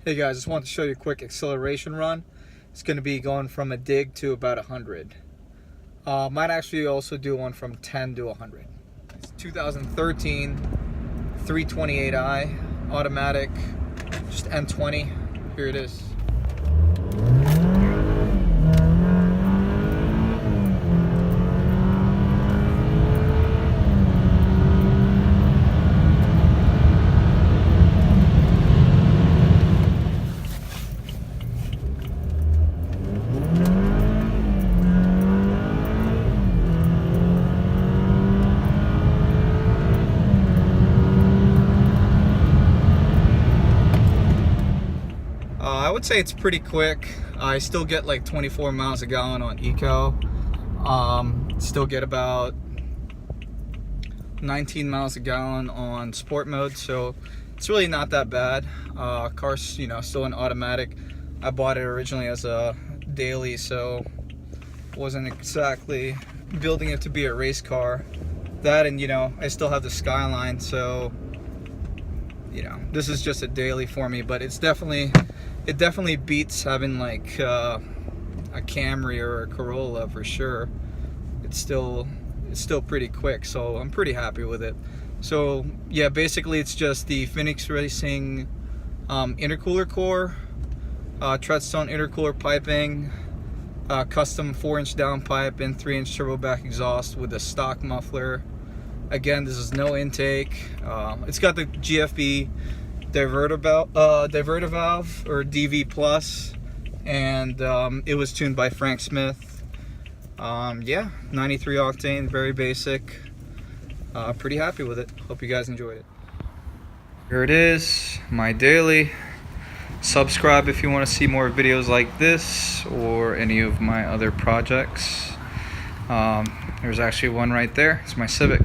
Hey guys, just wanted to show you a quick acceleration run. It's going to be going from a dig to about 100. Might actually also do one from 10 to 100. It's 2013 328i automatic, just N20. Here it is. I would say it's pretty quick. I still get like 24 miles a gallon on eco. Still get about 19 miles a gallon on sport mode, so it's really not that bad. Car's, still an automatic. I bought it originally as a daily, so wasn't exactly building it to be a race car. That and I still have the Skyline, so this is just a daily for me, but it definitely beats having like a Camry or a Corolla for sure. It's still pretty quick, so I'm pretty happy with it. So yeah, basically it's just the Phoenix Racing intercooler core, Treadstone intercooler piping, custom 4-inch downpipe and 3-inch turbo back exhaust with a stock muffler. Again, this is no intake. It's got the GFB Diverter valve or DV plus, and it was tuned by Frank Smith. Yeah, 93 octane, very basic. Pretty happy with it. Hope you guys enjoyed it. Here it is, my daily. Subscribe if you want to see more videos like this or any of my other projects. There's actually one right there. It's my Civic.